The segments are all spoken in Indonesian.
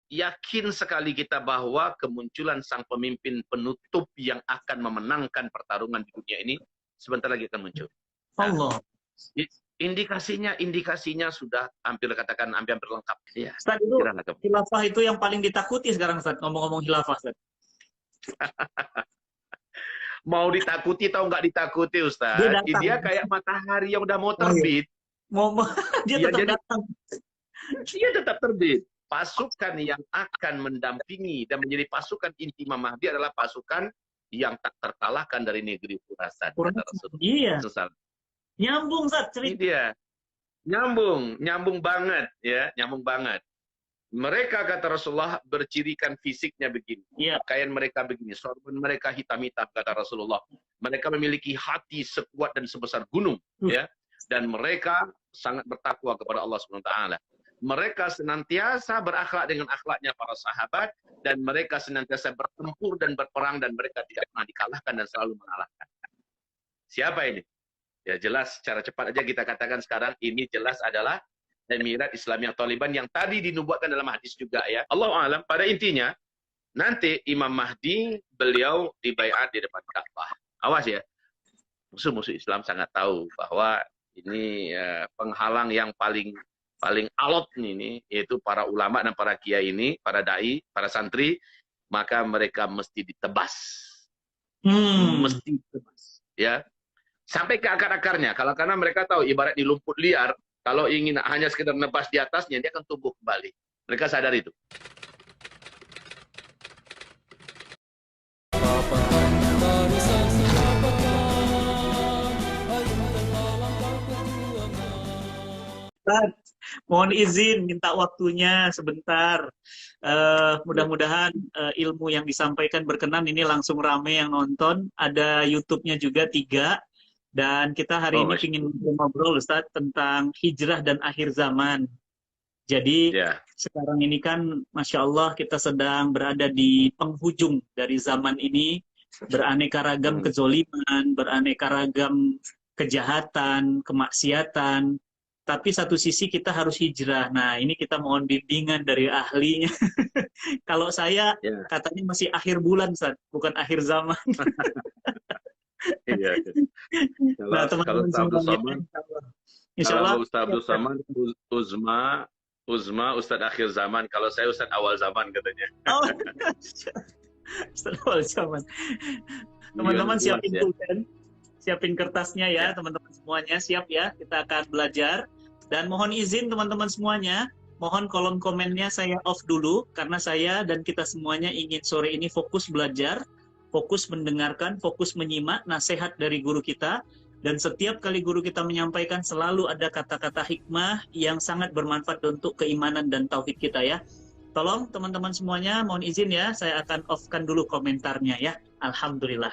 yakin sekali kita bahwa kemunculan sang pemimpin penutup yang akan memenangkan pertarungan di dunia ini sebentar lagi akan muncul. Nah, Allah. indikasinya sudah hampir lengkap. Ya, Ustaz, itu khilafah itu yang paling ditakuti sekarang, Ustaz. Ngomong-ngomong khilafah, Ustaz. Mau ditakuti atau nggak ditakuti, Ustaz? Dia kayak matahari yang udah mau terbit. Dia tetap datang. Dia tetap terbit. Pasukan yang akan mendampingi dan menjadi pasukan inti Imam Mahdi adalah pasukan yang tak terkalahkan dari negeri Khurasan. Iya. Nyambung, Ustaz, cerita. Ini dia. Nyambung banget ya, nyambung banget. Mereka, kata Rasulullah, bercirikan fisiknya begini. Pakaian mereka begini, sorban mereka hitam-hitam, kata Rasulullah. Mereka memiliki hati sekuat dan sebesar gunung, ya. Dan mereka sangat bertakwa kepada Allah SWT. Mereka senantiasa berakhlak dengan akhlaknya para sahabat, dan mereka senantiasa bertempur dan berperang, dan mereka tidak pernah dikalahkan dan selalu mengalahkan. Siapa ini? Ya jelas, secara cepat aja kita katakan sekarang, ini jelas adalah Emirat Islamiyah Taliban yang tadi dinubuatkan dalam hadis juga ya. Allahu a'lam, pada intinya, nanti Imam Mahdi, beliau dibaiat di depan Ka'bah. Awas ya, musuh-musuh Islam sangat tahu bahwa ini penghalang yang paling alot ini, yaitu para ulama dan para kiai ini, para dai, para santri, maka mereka mesti ditebas. Mesti ditebas, ya. Sampai ke akar-akarnya, karena mereka tahu ibarat di lumpur liar, kalau ingin hanya sekedar nebas di atasnya, dia akan tumbuh kembali. Mereka sadar itu. Mohon izin minta waktunya sebentar. Mudah-mudahan ilmu yang disampaikan berkenan. Ini langsung rame yang nonton. Ada YouTube-nya juga 3. Dan kita hari ini ingin ngobrol, Ustaz, tentang hijrah dan akhir zaman. Jadi sekarang ini kan Masya Allah kita sedang berada di penghujung dari zaman ini. Beraneka ragam kezoliman, beraneka ragam kejahatan, kemaksiatan. Tapi satu sisi kita harus hijrah. Nah, ini kita mohon bimbingan dari ahlinya. Kalau saya katanya masih akhir bulan, Ustaz, bukan akhir zaman. Iya. Nah, teman-teman Saman, kalau Ustaz Abdul Saman, Uzma, Ustaz akhir zaman. Kalau saya Ustaz awal zaman katanya. Oh, Ustaz awal zaman. Teman-teman siapin pulpen, siapin kertasnya ya, teman-teman semuanya siap ya. Kita akan belajar. Dan mohon izin teman-teman semuanya, mohon kolom komennya saya off dulu, karena saya dan kita semuanya ingin sore ini fokus belajar, fokus mendengarkan, fokus menyimak nasihat dari guru kita. Dan setiap kali guru kita menyampaikan selalu ada kata-kata hikmah yang sangat bermanfaat untuk keimanan dan tauhid kita ya. Tolong teman-teman semuanya, mohon izin ya, saya akan off-kan dulu komentarnya ya. Alhamdulillah.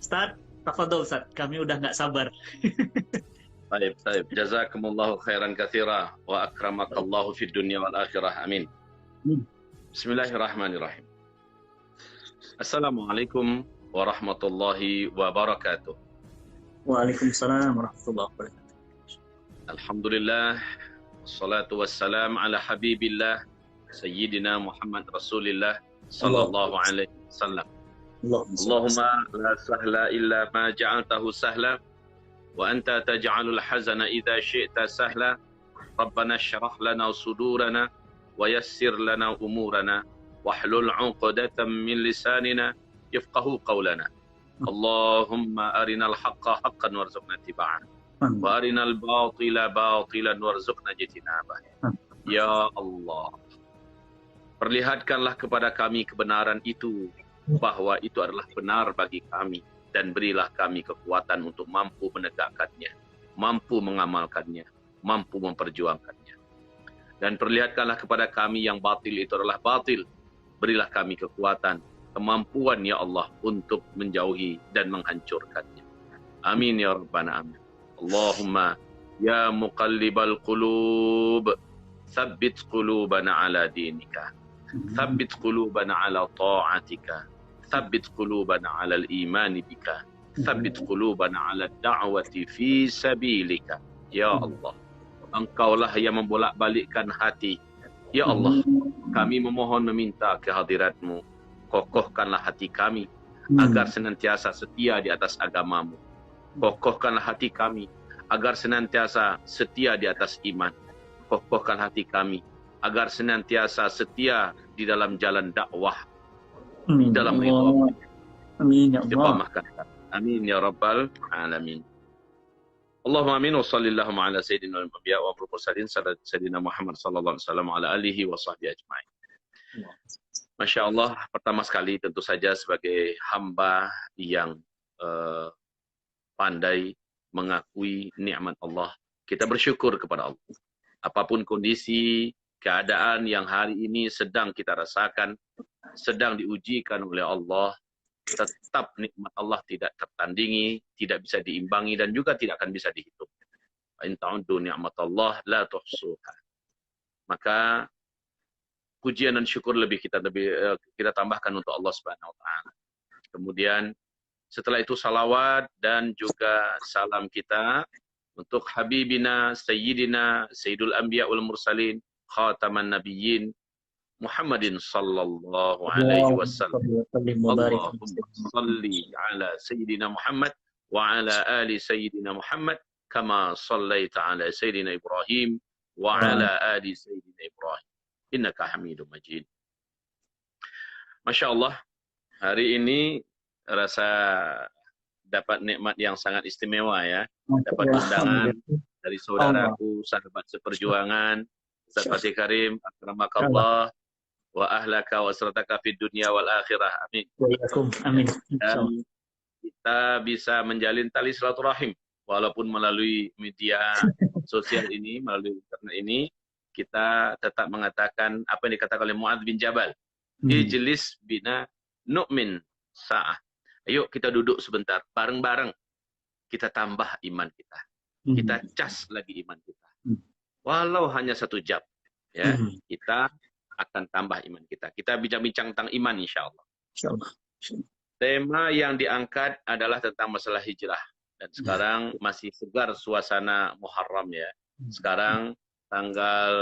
Ustaz, tafadhol Ustaz, kami udah nggak sabar. Baik. Jazakumullahu khairan katsira wa akramakallahu fid dunya wal akhirah. Amin. Bismillahirrahmanirrahim. Assalamualaikum warahmatullahi wabarakatuh. Waalaikumsalam warahmatullahi wabarakatuh. Alhamdulillah, wassalatu wassalam ala habibillah Sayyidina Muhammad Rasulillah sallallahu alaihi wasallam. Allahumma la sahla illa ma ja'altahu sahla wa anta taj'alul hazana idza syi'ta sahla. Rabbana shrah lana sudurana wa yassir lana umurana wahlul 'uqdatam min lisanina yafqahu qawlana. Allahumma arinal haqqa haqqan warzuqna ittiba'ah wa arinal batila batilan warzuqna ijtinabah. Ya Allah, perlihatkanlah kepada kami kebenaran itu, bahwa itu adalah benar bagi kami, dan berilah kami kekuatan untuk mampu menegakkannya, mampu mengamalkannya, mampu memperjuangkannya. Dan perlihatkanlah kepada kami yang batil itu adalah batil, berilah kami kekuatan, kemampuan ya Allah untuk menjauhi dan menghancurkannya. Amin ya Rabbana amin. Allahumma ya muqallibal qulub, tsabbit qulubana ala dinika, tsabbit qulubana ala ta'atika, tsabbit qulubana ala al-iman bika, tsabbit qulubana ala da'wati fi sabilika. Ya Allah, Engkaulah yang membolak-balikkan hati, Ya Allah, kami memohon meminta kehadirat-Mu. Kokohkanlah hati kami agar senantiasa setia di atas agama-Mu. Kokohkanlah hati kami agar senantiasa setia di atas iman. Kokohkan hati kami agar senantiasa setia di dalam jalan dakwah, di dalam ridha. Amin ya Allah. Istiqamahkan. Amin ya rabbal alamin. Allahumma amin wa sallallahu ala sayyidina al-anbiya wa mursalin sayyidina Muhammad sallallahu alaihi wasallam ala alihi wa sahbihi ajma'in. Masya Allah, pertama sekali tentu saja sebagai hamba yang pandai mengakui nikmat Allah, kita bersyukur kepada Allah. Apapun kondisi, keadaan yang hari ini sedang kita rasakan, sedang diujikan oleh Allah, tetap nikmat Allah tidak tertandingi, tidak bisa diimbangi, dan juga tidak akan bisa dihitung. In ta'uddu ni'matallah la tuhsuha. Maka pujian dan syukur kita tambahkan untuk Allah Subhanahu wa taala. Kemudian setelah itu salawat dan juga salam kita untuk habibina sayyidina sayyidul anbiya wal mursalin khataman nabiyyin Muhammadin sallallahu alaihi wasallam. Allahumma salli ala sayyidina Muhammad wa ala ali sayyidina Muhammad kama sallaita ala sayyidina Ibrahim wa ala ali sayyidina Ibrahim innaka Hamidum Majid. Masya Allah, hari ini rasa dapat nikmat yang sangat istimewa ya. Dapat undangan dari saudaraku, sahabat seperjuangan, Ustaz Fatih Karim, akramakallah, wa ahlaka wa asrataka fid dunya wal akhirah. Amin. Amin. Dan kita bisa menjalin tali silaturahim walaupun melalui media sosial ini, melalui internet ini, kita tetap mengatakan apa yang dikatakan oleh Mu'adz bin Jabal. Ijlis bina nu'min sa'ah. Ayo kita duduk sebentar, bareng-bareng kita tambah iman kita. Kita cas lagi iman kita. Walau hanya 1 jam, ya, kita akan tambah iman kita. Kita bincang-bincang tentang iman insya Allah. Tema yang diangkat adalah tentang masalah hijrah. Dan sekarang masih segar suasana Muharram ya. Sekarang tanggal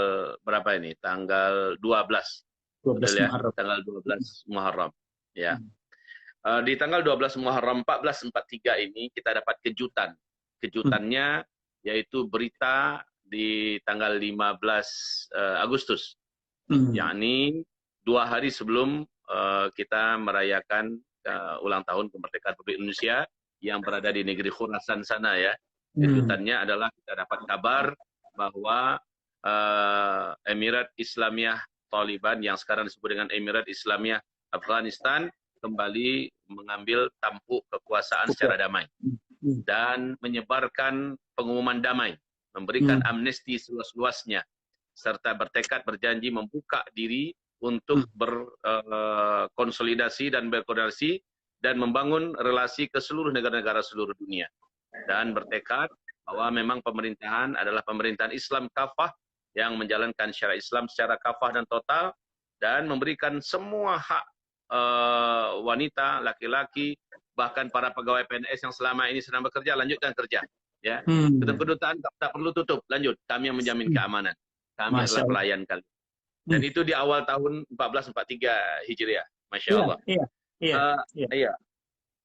berapa ini? Tanggal 12. 12 ya? Muharram. Tanggal 12 Muharram. Ya. Di tanggal 12 Muharram 1443 ini kita dapat kejutan. Kejutannya yaitu berita di tanggal 15 Agustus. Yakni 2 hari sebelum kita merayakan ulang tahun kemerdekaan Republik Indonesia yang berada di negeri Khurasan sana ya. Kejutannya adalah kita dapat kabar bahwa Emirat Islamiyah Taliban yang sekarang disebut dengan Emirat Islamiyah Afghanistan kembali mengambil tampuk kekuasaan secara damai dan menyebarkan pengumuman damai, memberikan amnesti seluas-luasnya, serta bertekad berjanji membuka diri untuk berkonsolidasi dan berkoordinasi dan membangun relasi ke seluruh negara-negara seluruh dunia. Dan bertekad bahwa memang pemerintahan adalah pemerintahan Islam kafah yang menjalankan syariat Islam secara kafah dan total dan memberikan semua hak wanita, laki-laki, bahkan para pegawai PNS yang selama ini sedang bekerja, lanjutkan kerja. Ya, kedutaan tak perlu tutup, lanjut. Kami yang menjamin keamanan. Kami adalah pelayan kalian. Dan itu di awal tahun 1443 Hijriah. Masya Allah. Iya.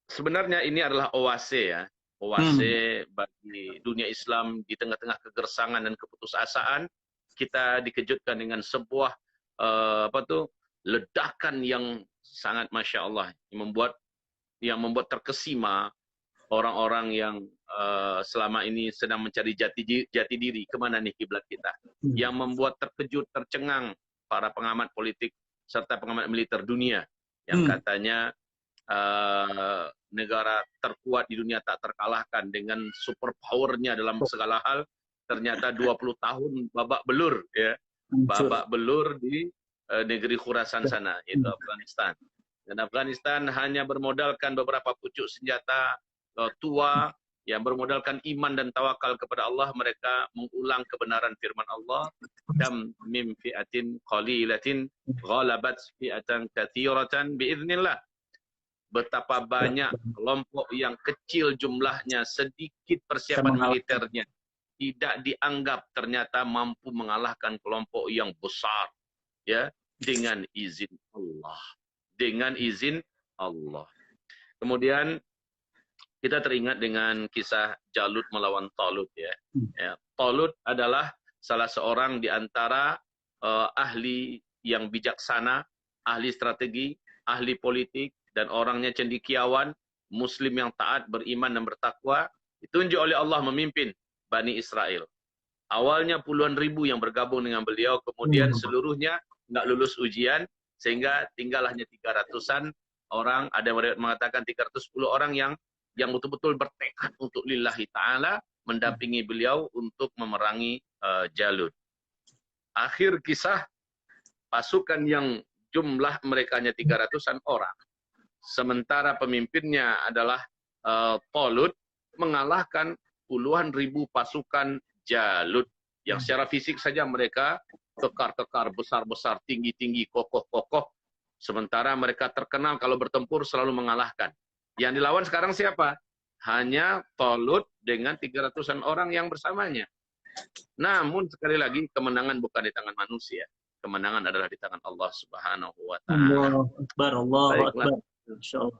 Sebenarnya ini adalah oase ya. Oase bagi dunia Islam di tengah-tengah kegersangan dan keputusasaan. Kita dikejutkan dengan sebuah ledakan yang sangat Masya Allah. Yang membuat terkesima orang-orang yang selama ini sedang mencari jati diri, kemana nih kiblat kita. Yang membuat terkejut, tercengang para pengamat politik serta pengamat militer dunia yang katanya negara terkuat di dunia tak terkalahkan dengan super powernya dalam segala hal, ternyata 20 tahun babak belur ya, babak belur di negeri Khurasan sana, yaitu Afghanistan. Dan Afghanistan hanya bermodalkan beberapa pucuk senjata tua yang bermodalkan iman dan tawakal kepada Allah. Mereka mengulang kebenaran firman Allah, "Kam mim fi'atin qalilatin ghalabat fi'atan katsiratan biiznillah." Betapa banyak kelompok yang kecil jumlahnya, sedikit persiapan militernya, tidak dianggap ternyata mampu mengalahkan kelompok yang besar ya, dengan izin Allah. Dengan izin Allah. Kemudian kita teringat dengan kisah Jalut melawan Talut ya. Talut adalah salah seorang di antara ahli yang bijaksana, ahli strategi, ahli politik, dan orangnya cendekiawan, muslim yang taat, beriman dan bertakwa, ditunjuk oleh Allah memimpin Bani Israel. Awalnya puluhan ribu yang bergabung dengan beliau, kemudian seluruhnya nggak lulus ujian, sehingga tinggal hanya 300-an orang, ada yang mengatakan 310 orang yang betul-betul bertekad untuk lillahi ta'ala, mendampingi beliau untuk memerangi Jalut. Akhir kisah, pasukan yang jumlah mereka hanya 300-an orang, sementara pemimpinnya adalah Talut, mengalahkan puluhan ribu pasukan Jalut, yang secara fisik saja mereka kekar-kekar, besar-besar, tinggi-tinggi, kokoh-kokoh, sementara mereka terkenal kalau bertempur selalu mengalahkan. Yang dilawan sekarang siapa? Hanya Talut dengan 300-an orang yang bersamanya. Namun sekali lagi, kemenangan bukan di tangan manusia. Kemenangan adalah di tangan Allah Subhanahu wa Ta'ala. Allahu Akbar, Allahu Akbar. Insyaallah.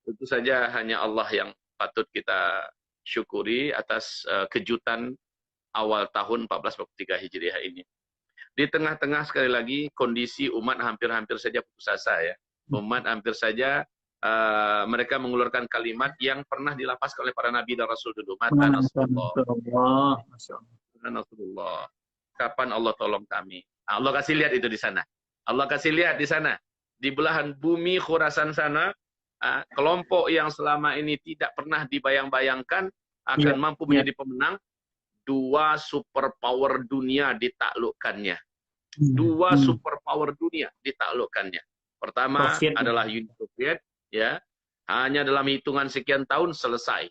Tentu saja hanya Allah yang patut kita syukuri atas kejutan awal tahun 1443 Hijriah ini. Di tengah-tengah sekali lagi kondisi umat hampir-hampir saja putus asa ya. Umat hampir saja mereka mengeluarkan kalimat yang pernah dilapaskan oleh para nabi dan rasul dulu. Mata Nasrullah. Nasrullah. Kapan Allah tolong kami? Allah kasih lihat itu di sana. Allah kasih lihat di sana. Di belahan bumi Khurasan sana, kelompok yang selama ini tidak pernah dibayang-bayangkan akan mampu menjadi pemenang. Dua superpower dunia ditaklukkannya. Dua superpower dunia ditaklukkannya. Pertama adalah Uni Soviet, ya, hanya dalam hitungan sekian tahun selesai.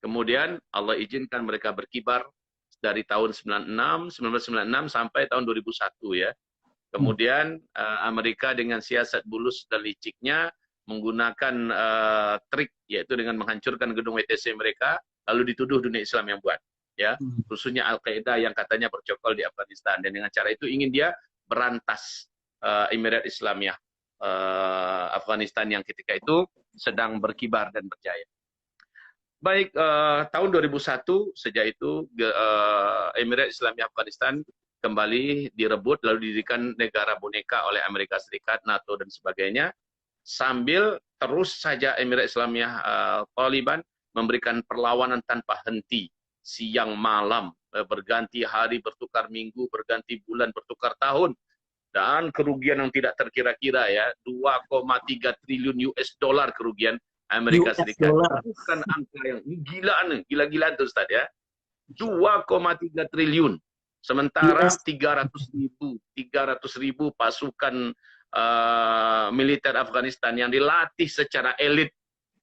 Kemudian Allah izinkan mereka berkibar dari tahun 1996 sampai tahun 2001 ya. Kemudian Amerika dengan siasat bulus dan liciknya menggunakan trik, yaitu dengan menghancurkan gedung WTC mereka, lalu dituduh dunia Islam yang buat. Ya, khususnya Al-Qaeda yang katanya bercokol di Afghanistan, dan dengan cara itu ingin dia berantas Emirat Islamiyah Afghanistan yang ketika itu sedang berkibar dan berjaya. Baik, tahun 2001 sejak itu Emirat Islamiyah Afghanistan kembali direbut, lalu didirikan negara boneka oleh Amerika Serikat, NATO dan sebagainya, sambil terus saja Emirat Islamiyah Taliban memberikan perlawanan tanpa henti, siang malam, berganti hari, bertukar minggu, berganti bulan, bertukar tahun, dan kerugian yang tidak terkira-kira ya, 2,3 triliun US dollar kerugian Amerika Serikat. Bukan angka yang gila-gilaan tuh Ustaz ya. 2,3 triliun. Sementara 300 ribu pasukan militer Afghanistan yang dilatih secara elit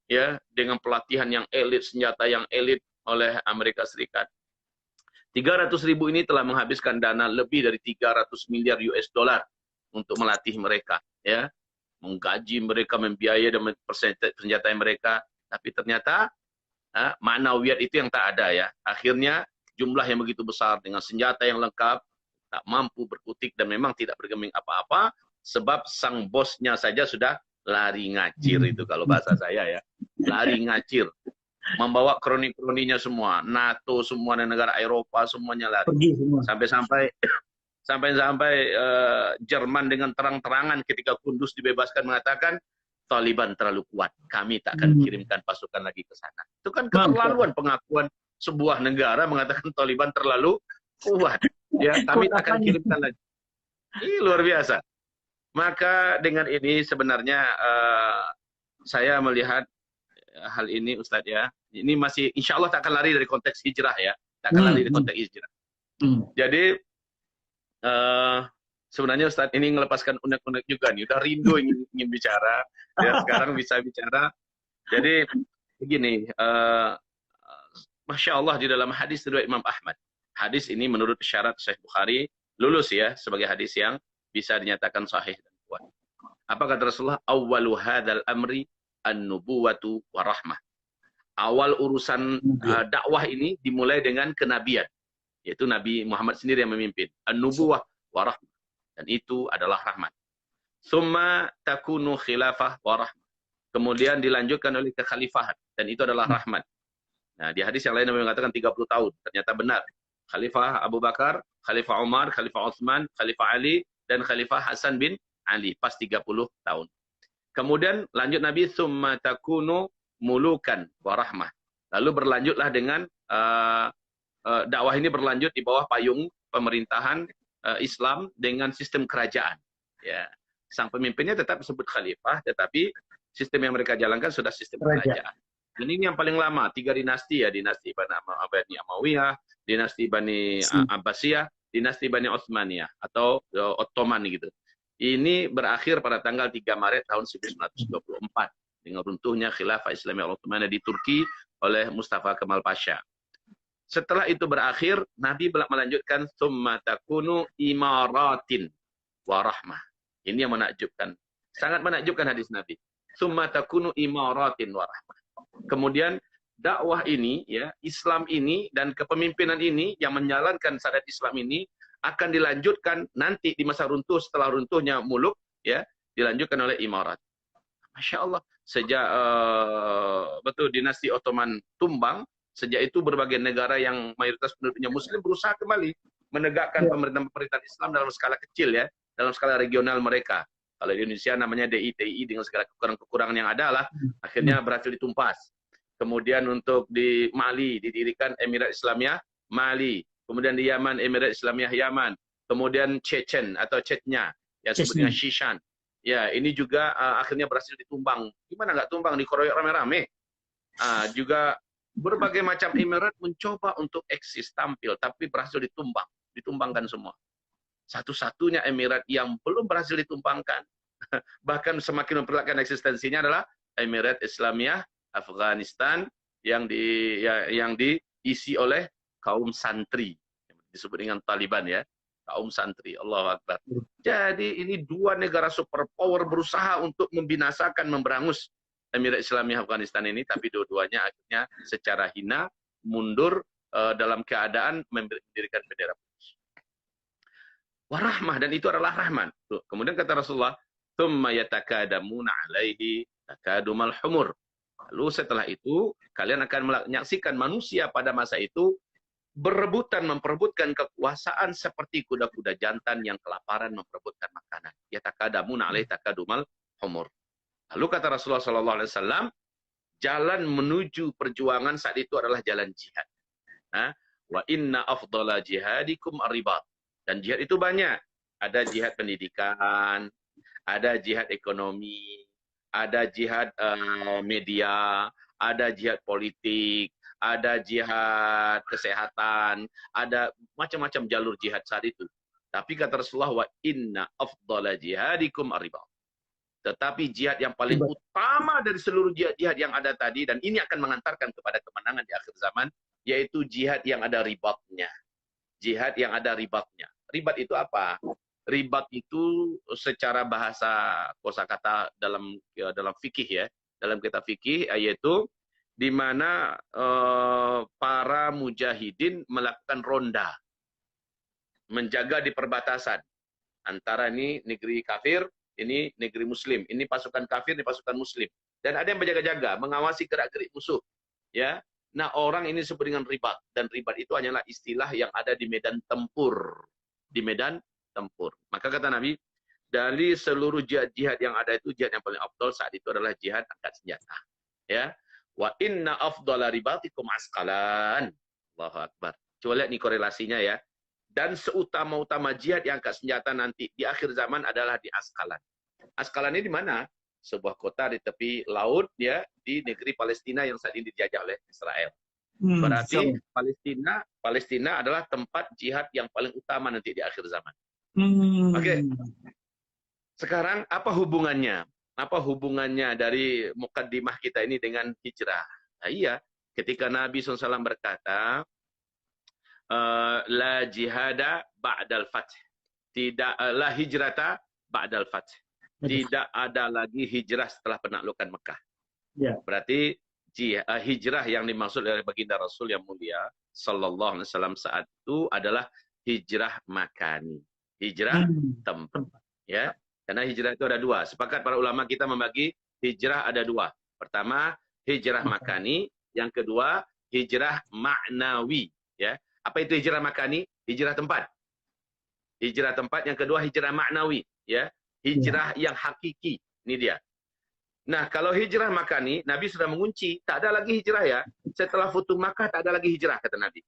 ya, dengan pelatihan yang elit, senjata yang elit oleh Amerika Serikat. 300 ribu ini telah menghabiskan dana lebih dari 300 miliar US dollar untuk melatih mereka, ya, menggaji mereka, membiayai dan persenjataan mereka. Tapi ternyata maknawiyat itu yang tak ada ya. Akhirnya jumlah yang begitu besar dengan senjata yang lengkap tak mampu berkutik dan memang tidak bergeming apa-apa, sebab sang bosnya saja sudah lari ngacir, itu kalau bahasa saya ya, lari ngacir. Membawa kroni-kroninya semua, NATO semua, negara Eropa semuanya lari. Sampai-sampai Jerman dengan terang-terangan ketika Kunduz dibebaskan mengatakan Taliban terlalu kuat, kami tak akan kirimkan pasukan lagi ke sana. Itu kan keterlaluan pengakuan sebuah negara mengatakan Taliban terlalu kuat. Ya, kami tak akan kirimkan lagi. Ini luar biasa. Maka dengan ini sebenarnya saya melihat hal ini Ustadz ya, ini masih insya Allah tak akan lari dari konteks hijrah ya, tak akan lari dari konteks hijrah. Jadi sebenarnya Ustadz ini melepaskan unek-unek juga nih, udah rindu ingin bicara, ya sekarang bisa bicara. Jadi begini, Masya Allah di dalam hadis riwayat Imam Ahmad, hadis ini menurut syarat Sahih Bukhari lulus ya sebagai hadis yang bisa dinyatakan sahih dan kuat. Apa kata Rasulullah? Awwalu hadzal amri an-nubuwatu wa rahmah. Awal urusan dakwah ini dimulai dengan kenabian, yaitu Nabi Muhammad sendiri yang memimpin. An-nubuwah wa rahmah. dan itu adalah rahmat. Summa takunu khilafah wa rahmah. Kemudian dilanjutkan oleh kekhalifahan, dan itu adalah rahmat. Nah, di hadis yang lain Nabi mengatakan 30 tahun. Ternyata benar. Khalifah Abu Bakar, Khalifah Umar, Khalifah Utsman, Khalifah Ali, dan Khalifah Hasan bin Ali. Pas 30 tahun. Kemudian lanjut Nabi, summa takunu mulukan wa rahmah. Lalu berlanjutlah dengan dakwah ini berlanjut di bawah payung pemerintahan Islam dengan sistem kerajaan. Ya, sang pemimpinnya tetap disebut khalifah, tetapi sistem yang mereka jalankan sudah sistem kerajaan. Dan ini yang paling lama, 3 dinasti ya, dinasti Bani Umayyah, dinasti Bani Abbasiyah, dinasti Bani Utsmaniyah atau Ottoman gitu. Ini berakhir pada tanggal 3 Maret tahun 1924 dengan runtuhnya Khilafah Islamiyah Ottoman di Turki oleh Mustafa Kemal Pasha. Setelah itu berakhir, Nabi melanjutkan summa takunu imaratin wa rahmah. Ini yang menakjubkan. Sangat menakjubkan hadis Nabi. Summa takunu imaratin wa rahmah. Kemudian dakwah ini, ya, Islam ini dan kepemimpinan ini yang menjalankan syariat Islam ini akan dilanjutkan nanti di masa runtuh, setelah runtuhnya muluk, ya, dilanjutkan oleh imarat. Masya Allah, sejak betul dinasti Ottoman tumbang, sejak itu berbagai negara yang mayoritas penduduknya Muslim berusaha kembali menegakkan pemerintahan Islam dalam skala kecil, ya, dalam skala regional mereka. Kalau di Indonesia namanya DITI dengan segala kekurangan-kekurangan yang ada lah, akhirnya berhasil ditumpas. Kemudian untuk di Mali didirikan Emirat Islamiyah Mali. Kemudian di Yaman Emirat Islamiyah Yaman. Kemudian Chechen atau Chechnya yang disebutnya Shishan. Ya, ini juga akhirnya berhasil ditumbang. Gimana nggak tumbang? Dikeroyok rame-rame. Juga berbagai macam emirat mencoba untuk eksis tampil, tapi berhasil ditumbang. Ditumbangkan semua. Satu-satunya emirat yang belum berhasil ditumpangkan, bahkan semakin memperlihatkan eksistensinya adalah Emirat Islamiyah Afghanistan yang diisi oleh kaum santri, disebut dengan Taliban, ya, kaum santri. Allahu Akbar. Jadi ini 2 negara superpower berusaha untuk membinasakan, memberangus Emirat Islamiyah Afghanistan ini, tapi dua-duanya akhirnya secara hina mundur dalam keadaan mendirikan bendera putih. Warahmah, dan itu adalah rahman. Kemudian kata Rasulullah, "Tsumma yatakadamuna 'alaihi takadumal humur." Lalu setelah itu kalian akan menyaksikan manusia pada masa itu berebutan, memperebutkan kekuasaan seperti kuda-kuda jantan yang kelaparan memperebutkan makanan. Yatakadamuna 'alaihi takadumal humur. Lalu kata Rasulullah SAW, jalan menuju perjuangan saat itu adalah jalan jihad. Wa inna afdala jihadikum ar-ribat. Dan jihad itu banyak. Ada jihad pendidikan, ada jihad ekonomi, ada jihad media, ada jihad politik, ada jihad kesehatan, ada macam-macam jalur jihad saat itu. Tapi kata Rasulullah, wa inna afdala jihadikum ar-ribat. Tetapi jihad yang paling utama dari seluruh jihad-jihad yang ada tadi, dan ini akan mengantarkan kepada kemenangan di akhir zaman, yaitu jihad yang ada ribatnya. Jihad yang ada ribatnya. Ribat itu apa? Ribat itu secara bahasa kosakata dalam fikih, ya, dalam kitab fikih, yaitu di mana para mujahidin melakukan ronda, menjaga di perbatasan antara ini negeri kafir, ini negeri muslim, ini pasukan kafir, ini pasukan muslim, dan ada yang berjaga-jaga mengawasi gerak-gerik musuh, ya. Nah, orang ini disebut dengan ribat, dan ribat itu hanyalah istilah yang ada di medan tempur. Di medan tempur. Maka kata Nabi, dari seluruh jihad-jihad yang ada itu, jihad yang paling afdal saat itu adalah jihad angkat senjata. Ya. Wa inna afdala ribatikum askalan. Allahu Akbar. Coba lihat nih korelasinya, ya. Dan seutama-utama jihad yang angkat senjata nanti di akhir zaman adalah di Askalan. Askalan ini di mana? Sebuah kota di tepi laut, ya, di negeri Palestina yang saat ini dijajah oleh Israel. Berarti Palestina adalah tempat jihad yang paling utama nanti di akhir zaman. Oke. Sekarang apa hubungannya? Apa hubungannya dari mukaddimah kita ini dengan hijrah? Nah, iya, ketika Nabi SAW berkata, la jihada ba'dal fath. Tidak, la hijrata ba'dal fath. Tidak ada lagi hijrah setelah penaklukan Mekah. Ya. Berarti hijrah yang dimaksud oleh baginda Rasul yang mulia sallallahu alaihi wasallam saat itu adalah hijrah makani, hijrah tempat. Ya, karena hijrah itu ada dua. Sepakat para ulama kita membagi hijrah ada dua. Pertama, hijrah makani. Yang kedua, hijrah maknawi. Ya, apa itu hijrah makani? Hijrah tempat. Hijrah tempat. Yang kedua, hijrah maknawi. Ya, hijrah yang hakiki. Ini dia. Nah, kalau hijrah makani, Nabi sudah mengunci, tak ada lagi hijrah ya. Setelah Futuh Makkah, tak ada lagi hijrah, kata Nabi.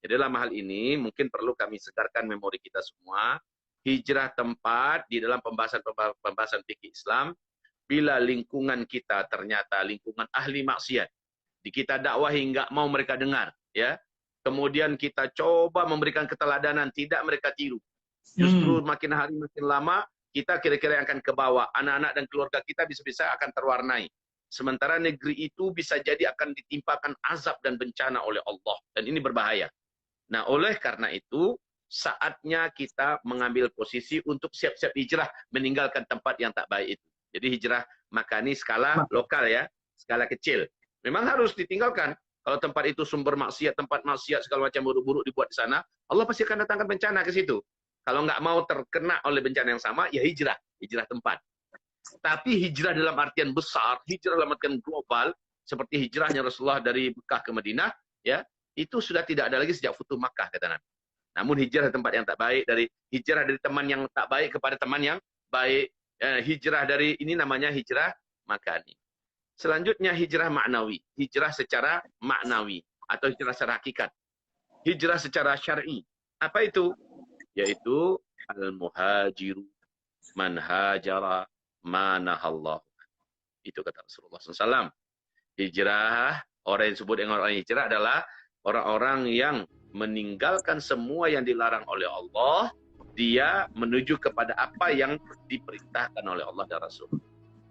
Jadi dalam hal ini, mungkin perlu kami segarkan memori kita semua. Hijrah tempat di dalam pembahasan fikih Islam, bila lingkungan kita ternyata lingkungan ahli maksiat, di kita dakwahi nggak mau mereka dengar, ya. Kemudian kita coba memberikan keteladanan, tidak mereka tiru. Justru makin hari makin lama, kita kira-kira yang akan ke bawah. Anak-anak dan keluarga kita bisa-bisa akan terwarnai. Sementara negeri itu bisa jadi akan ditimpakan azab dan bencana oleh Allah. Dan ini berbahaya. Nah, oleh karena itu, saatnya kita mengambil posisi untuk siap-siap hijrah, meninggalkan tempat yang tak baik itu. Jadi hijrah makani skala lokal ya, skala kecil. Memang harus ditinggalkan. Kalau tempat itu sumber maksiat, tempat maksiat, segala macam buruk-buruk dibuat di sana, Allah pasti akan datangkan bencana ke situ. Kalau nggak mau terkena oleh bencana yang sama, ya hijrah. Hijrah tempat. Tapi hijrah dalam artian besar, hijrah dalam artian global, seperti hijrahnya Rasulullah dari Mekah ke Madinah, ya, itu sudah tidak ada lagi sejak Futuh Makkah, kata Nabi. Namun hijrah tempat yang tak baik, dari hijrah dari teman yang tak baik kepada teman yang baik, hijrah dari ini namanya hijrah makani. Selanjutnya hijrah maknawi, hijrah secara maknawi atau hijrah secara hakikat. Hijrah secara syar'i. Apa itu? Yaitu al-muhajiru man hajara manahallahu. Itu kata Rasulullah SAW. Hijrah, orang yang disebut dengan orang hijrah adalah orang-orang yang meninggalkan semua yang dilarang oleh Allah, dia menuju kepada apa yang diperintahkan oleh Allah dan Rasul.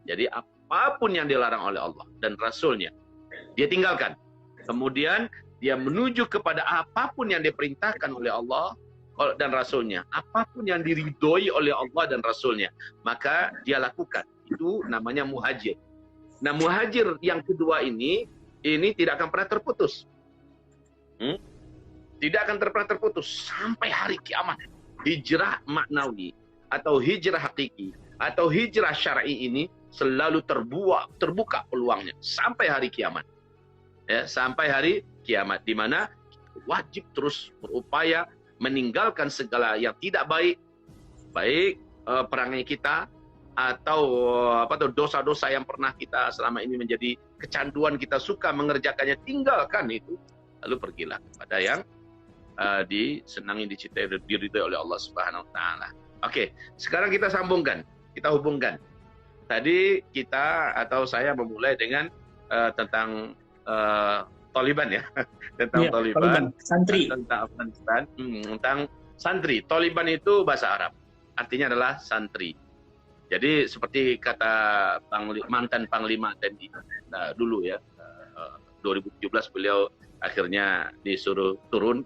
Jadi apapun yang dilarang oleh Allah dan Rasulnya, dia tinggalkan. Kemudian dia menuju kepada apapun yang diperintahkan oleh Allah dan Rasulnya. Apapun yang diridhoi oleh Allah dan Rasulnya, maka dia lakukan. Itu namanya muhajir. Nah, muhajir yang kedua ini tidak akan pernah terputus. Tidak akan pernah terputus sampai hari kiamat. Hijrah maknawi atau hijrah hakiki atau hijrah syar'i ini selalu terbuka peluangnya sampai hari kiamat. Ya, sampai hari kiamat, di mana wajib terus berupaya meninggalkan segala yang tidak baik, baik perangai kita atau dosa-dosa yang pernah kita selama ini menjadi kecanduan kita, suka mengerjakannya, tinggalkan itu, lalu pergilah kepada yang disenangi, dicintai, diridhoi oleh Allah Subhanahu wa taala. Oke, sekarang kita sambungkan, kita hubungkan. Tadi kita atau saya memulai dengan tentang Taliban ya, tentang Taliban, santri, tentang Afghanistan, tentang santri. Taliban itu bahasa Arab, artinya adalah santri. Jadi seperti kata mantan Panglima TNI dulu ya, 2017 beliau akhirnya disuruh turun,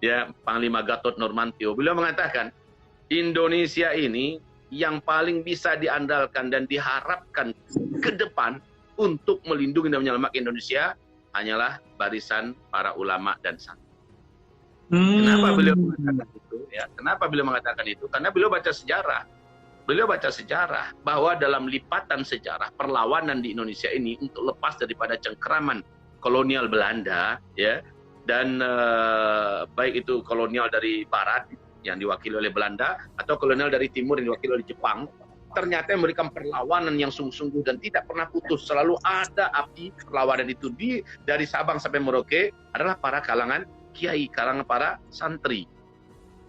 ya, Panglima Gatot Nurmantio. Beliau mengatakan Indonesia ini yang paling bisa diandalkan dan diharapkan ke depan untuk melindungi dan menyelamatkan Indonesia hanyalah barisan para ulama dan santri. Kenapa beliau mengatakan itu? Ya, kenapa beliau mengatakan itu? Karena beliau baca sejarah. Beliau baca sejarah bahwa dalam lipatan sejarah perlawanan di Indonesia ini untuk lepas daripada cengkeraman kolonial Belanda, ya, dan baik itu kolonial dari Barat yang diwakili oleh Belanda atau kolonial dari Timur yang diwakili oleh Jepang, ternyata memberikan perlawanan yang sungguh-sungguh dan tidak pernah putus. Selalu ada api perlawanan itu dari Sabang sampai Merauke adalah para kalangan kiai, kalangan para santri.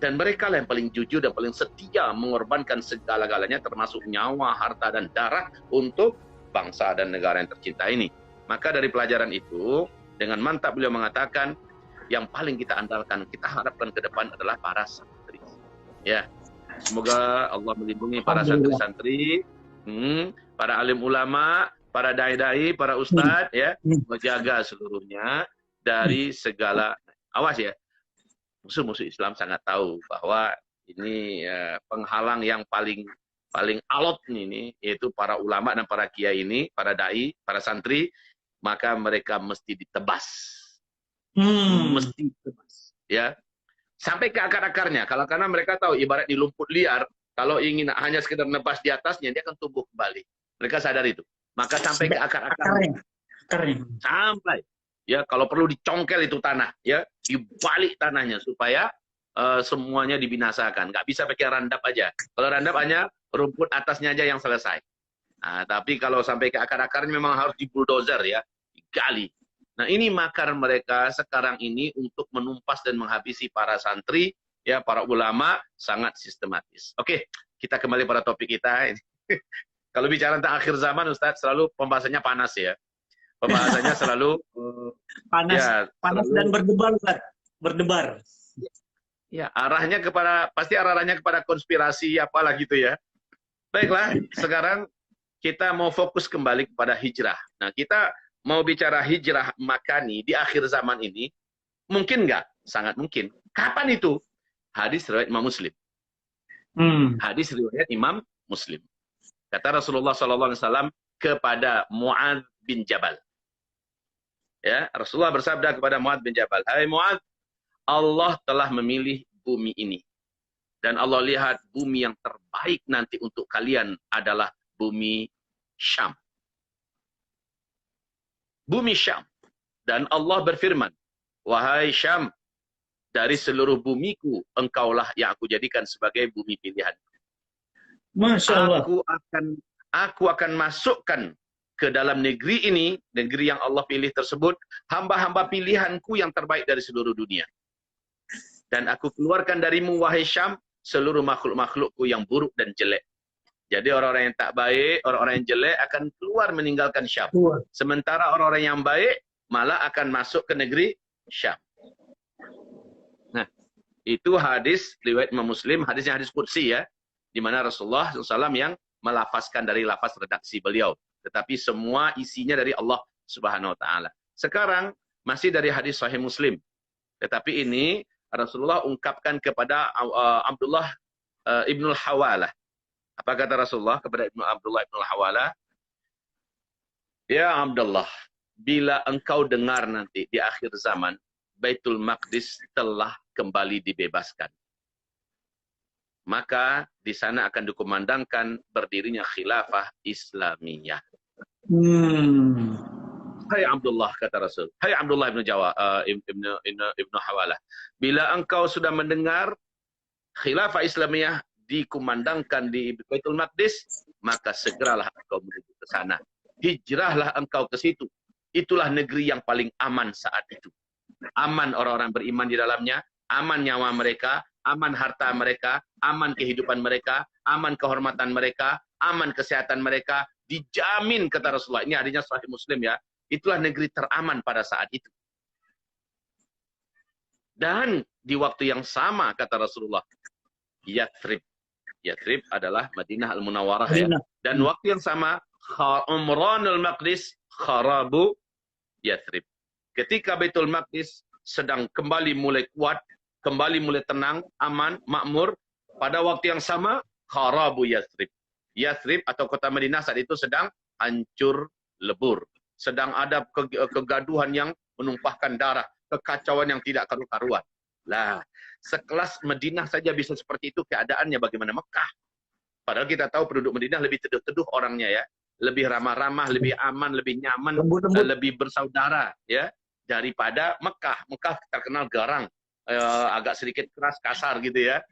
Dan mereka lah yang paling jujur dan paling setia mengorbankan segala-galanya termasuk nyawa, harta, dan darah untuk bangsa dan negara yang tercinta ini. Maka dari pelajaran itu, dengan mantap beliau mengatakan, yang paling kita andalkan, kita harapkan ke depan adalah para santri. Ya, semoga Allah melindungi para santri-santri, para alim ulama, para dai-dai, para ustadz, ya, menjaga seluruhnya dari segala, awas ya, musuh-musuh Islam sangat tahu bahwa ini penghalang yang paling alot ini, yaitu para ulama dan para kiai ini, para dai, para santri, maka mereka mesti ditebas. Mesti ditebas, ya. Sampai ke akar-akarnya. Kalau karena mereka tahu ibarat di lumpur liar, kalau ingin hanya sekedar nebas di atasnya, dia akan tumbuh kembali. Mereka sadar itu. Maka sampai ke akar-akarnya. Sampai. Ya, kalau perlu dicongkel itu tanah, ya, dibalik tanahnya supaya semuanya dibinasakan. Nggak bisa pakai randap aja. Kalau randap hanya rumput atasnya aja yang selesai. Nah, tapi kalau sampai ke akar-akarnya memang harus dibuldozer ya, digali. Nah, ini makar mereka sekarang ini untuk menumpas dan menghabisi para santri, ya, para ulama, sangat sistematis. Oke, kita kembali pada topik kita. Kalau bicara tentang akhir zaman, Ustadz, selalu pembahasannya panas ya. Pembahasannya selalu panas, ya, panas selalu, dan berdebar, Ustadz. Berdebar. Ya, arahnya kepada konspirasi apalah gitu ya. Baiklah, sekarang kita mau fokus kembali kepada hijrah. Nah, kita mau bicara hijrah makani di akhir zaman ini, mungkin nggak? Sangat mungkin. Kapan itu? Hadis riwayat Imam Muslim. Hadis riwayat Imam Muslim. Kata Rasulullah SAW kepada Mu'adz bin Jabal. Ya, Rasulullah bersabda kepada Mu'adz bin Jabal, "Hai Mu'adz, Allah telah memilih bumi ini. Dan Allah lihat bumi yang terbaik nanti untuk kalian adalah bumi Syam. Bumi Syam. Dan Allah berfirman, wahai Syam, dari seluruh bumiku, engkaulah yang aku jadikan sebagai bumi pilihan. Masya Allah. Aku akan masukkan ke dalam negeri ini, negeri yang Allah pilih tersebut, hamba-hamba pilihanku yang terbaik dari seluruh dunia. Dan aku keluarkan darimu, wahai Syam, seluruh makhluk-makhlukku yang buruk dan jelek. Jadi orang-orang yang tak baik, orang-orang yang jelek akan keluar meninggalkan Syam. Sementara orang-orang yang baik malah akan masuk ke negeri Syam. Nah, itu hadis riwayat Imam Muslim, hadisnya hadis qudsi ya, di mana Rasulullah SAW yang melafazkan dari lafaz redaksi beliau. Tetapi semua isinya dari Allah Subhanahu Wa Taala. Sekarang masih dari hadis Sahih Muslim. Tetapi ini Rasulullah ungkapkan kepada Abdullah ibnul Hawalah. Apa kata Rasulullah kepada Abdullah ibnul Hawalah? Ya Abdullah, bila engkau dengar nanti di akhir zaman, Baitul Maqdis telah kembali dibebaskan. Maka di sana akan dikumandangkan berdirinya khilafah Islamiyah. Hai Abdullah, kata Rasul. Hai Abdullah ibnu Hawalah. Bila engkau sudah mendengar khilafah Islamiyah dikumandangkan di Baitul Maqdis, maka segeralah engkau menuju ke sana. Hijrahlah engkau ke situ. Itulah negeri yang paling aman saat itu. Aman orang-orang beriman di dalamnya, aman nyawa mereka, aman harta mereka, aman kehidupan mereka, aman kehormatan mereka, aman kesehatan mereka, dijamin kata Rasulullah. Ini hadisnya Sahih Muslim ya. Itulah negeri teraman pada saat itu. Dan di waktu yang sama kata Rasulullah, Yathrib. Yathrib adalah Madinah Al-Munawwarah ya. Dan waktu yang sama, Umranul Maqdis kharabu Yathrib. Ketika Baitul Maqdis sedang kembali mulai kuat, kembali mulai tenang, aman, makmur, pada waktu yang sama, kharabu Yathrib. Yathrib atau kota Madinah saat itu sedang hancur lebur. Sedang ada kegaduhan yang menumpahkan darah, kekacauan yang tidak karu-karuan. Lah, sekelas Madinah saja bisa seperti itu keadaannya, bagaimana Mekah? Padahal kita tahu penduduk Madinah lebih teduh-teduh orangnya ya, lebih ramah-ramah, lebih aman, lebih nyaman, lebih bersaudara ya daripada Mekah. Mekah terkenal garang, agak sedikit keras, kasar gitu ya.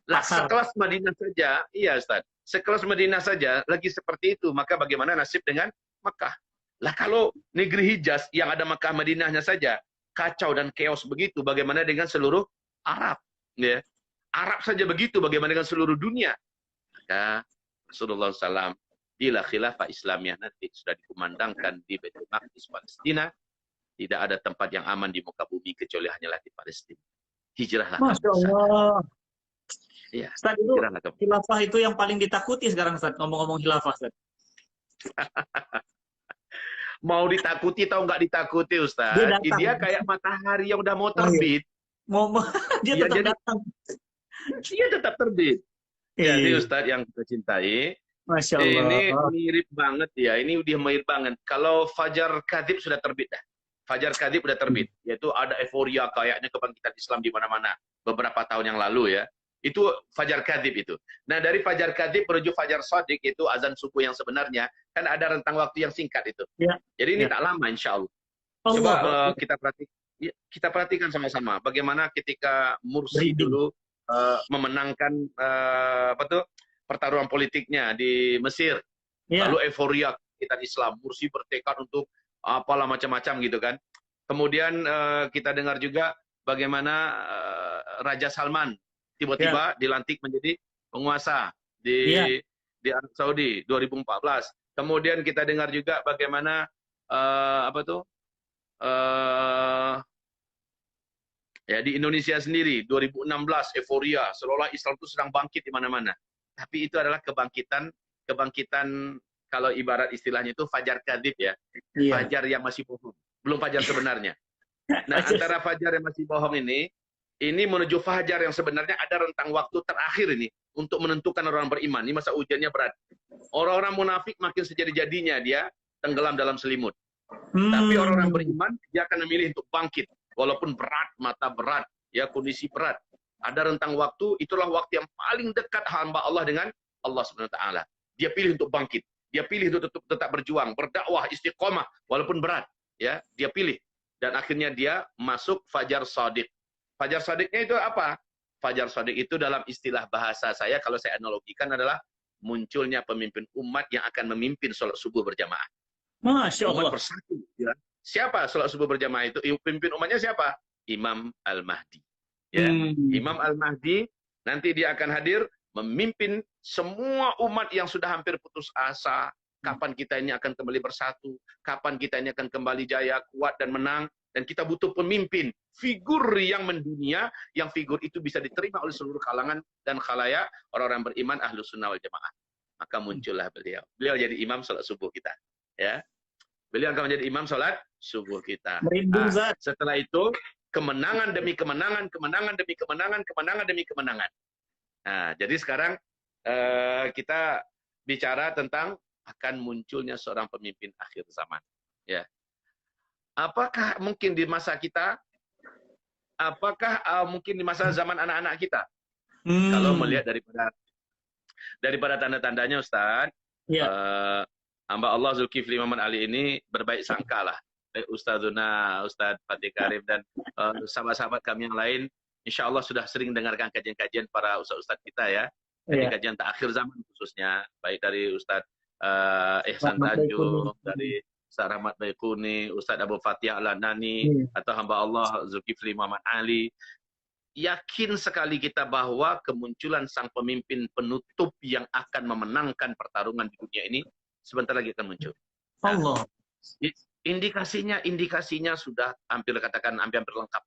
Lah, sekelas Madinah saja, iya Ustaz, sekelas Madinah saja lagi seperti itu, maka bagaimana nasib dengan Mekah? Lah kalau negeri Hijaz yang ada Mekah Madinahnya saja kacau dan chaos begitu, bagaimana dengan seluruh Arab? Ya. Arab saja begitu, bagaimana dengan seluruh dunia? Maka Rasulullah SAW, bila khilafah Islamiyah nanti sudah dikumandangkan di Baitul Maqdis Palestina, tidak ada tempat yang aman di muka bumi kecuali hanyalah di Palestina. Hijrahlah. Masya Allah. Ya, Ustaz, itu khilafah itu yang paling ditakuti sekarang, Ustaz. Ngomong-ngomong khilafah, Ustaz. Mau ditakuti atau nggak ditakuti, Ustaz? Dia kayak matahari yang udah mau terbit. Dia tetap datang. Dia tetap terbit. Jadi Ustaz yang kita cintai, Masya Allah. Ini mirip banget ya. Ini udah mirip banget. Kalau Fajar Kadzib sudah terbit dah. Fajar Kadzib sudah terbit. Yaitu ada euforia kayaknya kebangkitan Islam di mana-mana. beberapa tahun yang lalu ya. Itu fajar kadzib itu. Nah, dari fajar kadzib menuju fajar shadiq itu azan subuh yang sebenarnya kan ada rentang waktu yang singkat itu. Ya. Jadi ini Ya. tak lama insya Allah. Allah. Coba kita perhatikan sama-sama bagaimana ketika Mursi dulu memenangkan pertarungan politiknya di Mesir. Ya. Lalu euforia kita Islam, Mursi bertekad untuk apalah macam-macam gitu kan. Kemudian kita dengar juga bagaimana Raja Salman tiba-tiba dilantik menjadi penguasa di Arab Saudi 2014. Kemudian kita dengar juga bagaimana ya di Indonesia sendiri 2016 euforia seolah Islam itu sedang bangkit di mana-mana. Tapi itu adalah kebangkitan kalau ibarat istilahnya itu fajar kadzib ya. Fajar yang masih bohong, belum fajar sebenarnya. Nah, antara fajar yang masih bohong ini menuju fajar yang sebenarnya ada rentang waktu terakhir ini untuk menentukan orang beriman. Ini masa ujiannya berat. Orang-orang munafik makin sejadi-jadinya dia tenggelam dalam selimut. Tapi orang-orang beriman dia akan memilih untuk bangkit walaupun berat, mata berat, ya kondisi berat. Ada rentang waktu, itulah waktu yang paling dekat hamba Allah dengan Allah Subhanahu wa taala. Dia pilih untuk bangkit. Dia pilih untuk tetap berjuang, berdakwah, istiqomah walaupun berat, ya. Dia pilih dan akhirnya dia masuk fajar shadiq. Fajar shadiqnya itu apa? Fajar shadiq itu dalam istilah bahasa saya kalau saya analogikan adalah munculnya pemimpin umat yang akan memimpin sholat subuh berjamaah. Masya Allah. Umat bersatu. Ya. Siapa sholat subuh berjamaah itu? Pemimpin umatnya siapa? Imam Al-Mahdi. Ya. Imam Al-Mahdi nanti dia akan hadir memimpin semua umat yang sudah hampir putus asa. Kapan kita ini akan kembali bersatu? Kapan kita ini akan kembali jaya, kuat dan menang? Dan kita butuh pemimpin, figur yang mendunia, yang figur itu bisa diterima oleh seluruh kalangan dan khalayak orang-orang beriman ahlus sunnah wal jamaah. Maka muncullah beliau. Beliau jadi imam sholat subuh kita. Ya, beliau akan menjadi imam sholat subuh kita. Nah, setelah itu kemenangan demi kemenangan, kemenangan demi kemenangan, kemenangan demi kemenangan. Nah, jadi sekarang kita bicara tentang akan munculnya seorang pemimpin akhir zaman. Ya. Apakah mungkin di masa kita? Apakah mungkin di masa zaman anak-anak kita? Kalau melihat daripada tanda-tandanya, Ustaz, hamba Allah Zulkifli Muhammad Ali ini berbaik sangka lah. Ustazuna, Ustaz Fatih Karim dan sahabat-sahabat kami yang lain, insya Allah sudah sering dengarkan kajian-kajian para ustaz-ustaz kita ya. Kajian akhir zaman khususnya, baik dari Ustaz Ihsan Tanjung, dari Ustaz Rahmat Baikuni, Ustaz Abu Fatih Al-Nani, atau hamba Allah Zulkifli Muhammad Ali. Yakin sekali kita bahwa kemunculan sang pemimpin penutup yang akan memenangkan pertarungan di dunia ini sebentar lagi akan muncul. Allah. Indikasinya sudah hampir lengkap.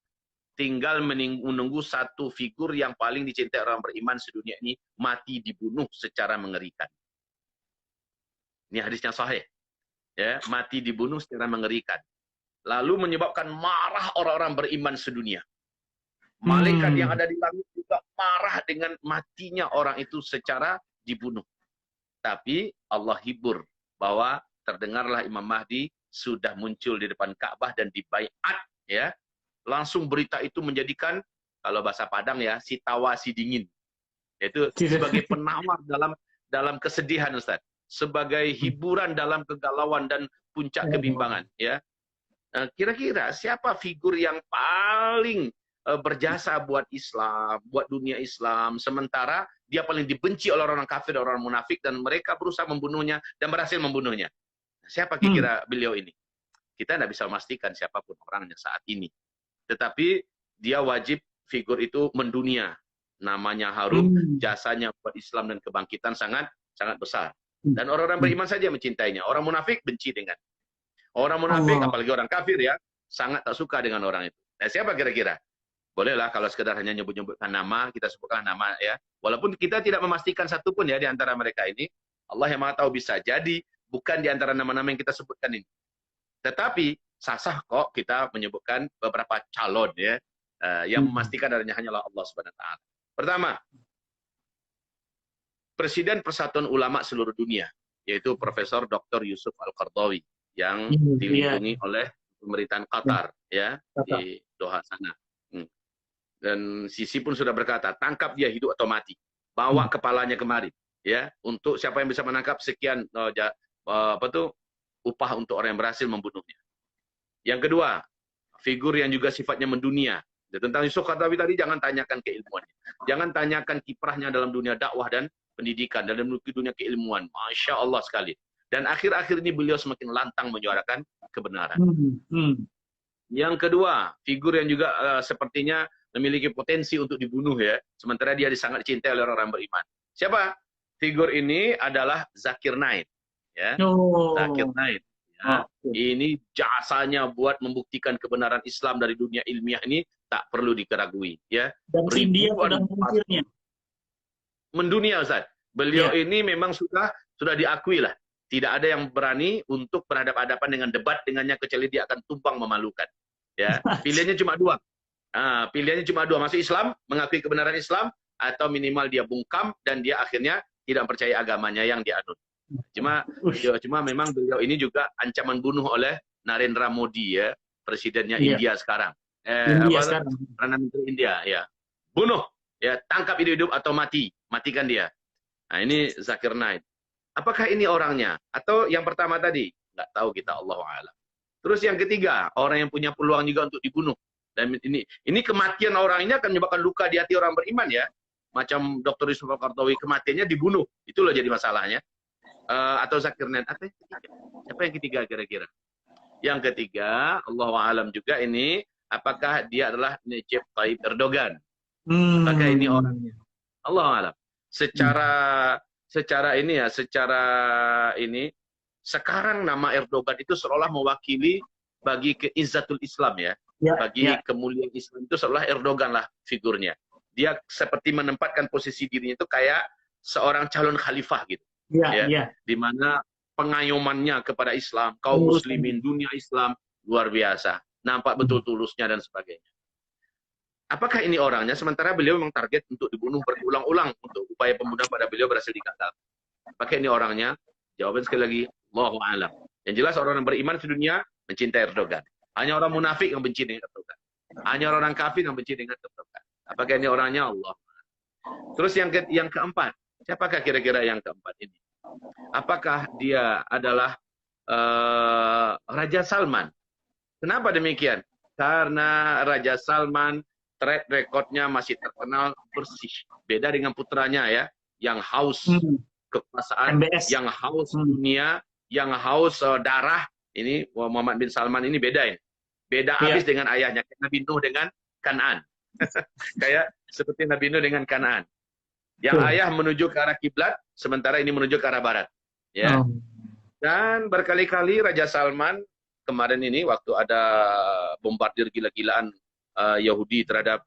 Tinggal menunggu satu figur yang paling dicintai orang beriman sedunia ini mati dibunuh secara mengerikan. Ini hadisnya sahih. Ya, mati dibunuh secara mengerikan. Lalu menyebabkan marah orang-orang beriman sedunia. Malaikat yang ada di langit juga marah dengan matinya orang itu secara dibunuh. Tapi Allah hibur bahwa terdengarlah Imam Mahdi sudah muncul di depan Ka'bah dan dibaiat, ya. Langsung berita itu menjadikan, kalau bahasa Padang ya, si tawa si dingin. Yaitu sebagai penawar dalam kesedihan, Ustaz. Sebagai hiburan dalam kegalauan dan puncak kebimbangan, ya. Kira-kira siapa figur yang paling berjasa buat Islam, buat dunia Islam, sementara dia paling dibenci oleh orang kafir, orang munafik, dan mereka berusaha membunuhnya dan berhasil membunuhnya? Siapa kira-kira beliau ini? Kita tidak bisa memastikan siapapun orangnya saat ini. Tetapi dia wajib figur itu mendunia. Namanya harum, jasanya buat Islam dan kebangkitan sangat besar. Dan orang-orang beriman saja mencintainya. Orang munafik benci dengan. Orang munafik, apalagi orang kafir ya, sangat tak suka dengan orang itu. Nah, siapa kira-kira? Bolehlah kalau sekedar hanya nyebut-nyebutkan nama, kita sebutkan nama ya. Walaupun kita tidak memastikan satupun ya di antara mereka ini. Allah yang Maha Tahu, bisa jadi bukan di antara nama-nama yang kita sebutkan ini. Tetapi sah-sah kok kita menyebutkan beberapa calon ya, yang memastikan adanya hanyalah Allah Subhanahu wa taala. Pertama, Presiden Persatuan Ulama seluruh dunia, yaitu Profesor Dr. Yusuf Al-Qaradawi yang dilindungi oleh pemerintahan Qatar ya, di Doha sana. Dan Sisi pun sudah berkata, tangkap dia hidup atau mati. Bawa kepalanya kemari. Ya, untuk siapa yang bisa menangkap sekian upah untuk orang yang berhasil membunuhnya. Yang kedua, figur yang juga sifatnya mendunia. Tentang Yusuf Qaradawi tadi, jangan tanyakan keilmuannya. Jangan tanyakan kiprahnya dalam dunia dakwah dan pendidikan, dalam dunia keilmuan. Masya Allah sekali. Dan akhir-akhir ini beliau semakin lantang menyuarakan kebenaran. Yang kedua, figur yang juga sepertinya memiliki potensi untuk dibunuh ya. Sementara dia sangat dicintai oleh orang beriman. Siapa? Figur ini adalah Zakir Naik. Ya. Zakir Naik. Ya. Ini jasanya buat membuktikan kebenaran Islam dari dunia ilmiah ini tak perlu dikeragui. Ya. Dan India sudah mengukirnya. Mendunia, Ustaz. Beliau ini memang sudah diakui lah. Tidak ada yang berani untuk berhadapan-hadapan dengan debat dengannya kecuali dia akan tumbang memalukan. Ya. Pilihannya cuma dua. Pilihannya cuma dua, masuk Islam, mengakui kebenaran Islam, atau minimal dia bungkam dan dia akhirnya tidak percaya agamanya yang dianut. Cuma memang beliau ini juga ancaman bunuh oleh Narendra Modi ya, presidennya India sekarang. Perdana Menteri India ya. Bunuh, ya, tangkap hidup atau matikan dia. Nah, ini Zakir Naik. Apakah ini orangnya? Atau yang pertama tadi? Nggak tahu kita, Allahu a'lam. Terus yang ketiga, orang yang punya peluang juga untuk dibunuh. Dan ini kematian orang ini akan menyebabkan luka di hati orang beriman ya. Macam Dr. Yusuf Qaradawi, kematiannya dibunuh. Itu loh jadi masalahnya. Atau Zakir Naik. Siapa yang ketiga kira-kira? Yang ketiga, Allahu a'lam juga ini, apakah dia adalah Recep Tayyip Erdogan? Apakah ini orangnya? Allahu a'lam. Secara ini sekarang nama Erdogan itu seolah mewakili bagi keizzatul Islam ya. Bagi kemuliaan Islam itu seolah Erdogan lah figurnya. Dia seperti menempatkan posisi dirinya itu kayak seorang calon khalifah gitu. Di mana pengayomannya kepada Islam, kaum muslimin, dunia Islam luar biasa. Nampak betul tulusnya dan sebagainya. Apakah ini orangnya? Sementara beliau memang target untuk dibunuh berulang-ulang, untuk upaya pembunuhan pada beliau berhasil digagal. Apakah ini orangnya? Jawaban sekali lagi, Allahu a'lam. Yang jelas orang yang beriman di dunia mencintai Erdogan. Hanya orang munafik yang benci dengan Erdogan. Hanya orang kafir yang benci dengan Erdogan. Apakah ini orangnya? Allah. Terus yang keempat, siapakah kira-kira yang keempat ini? Apakah dia adalah Raja Salman? Kenapa demikian? Karena Raja Salman track recordnya masih terkenal bersih. Beda dengan putranya ya, yang haus kekuasaan, yang haus dunia, yang haus darah. Ini Muhammad bin Salman ini beda ya. Beda habis dengan ayahnya, Nabi Nuh dengan Kan'an. Kayak seperti Nabi Nuh dengan Kan'an. Yang ayah menuju ke arah kiblat, sementara ini menuju ke arah barat. Ya. Dan berkali-kali Raja Salman kemarin ini waktu ada bombardir gila-gilaan Yahudi terhadap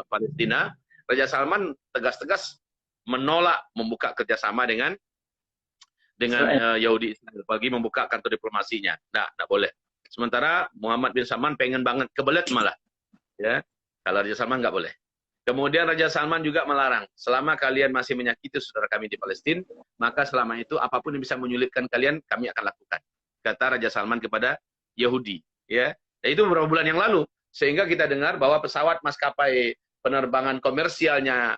Palestina, Raja Salman tegas-tegas menolak membuka kerjasama dengan Yahudi Israel, bagi membuka kantor diplomasinya. Nah, tidak boleh. Sementara Muhammad bin Salman pengen banget, kebelet malah. Ya, kalau Raja Salman nggak boleh. Kemudian Raja Salman juga melarang, selama kalian masih menyakiti saudara kami di Palestina, maka selama itu apapun yang bisa menyulitkan kalian, kami akan lakukan. Kata Raja Salman kepada Yahudi. Ya, dan itu beberapa bulan yang lalu. Sehingga kita dengar bahwa pesawat maskapai penerbangan komersialnya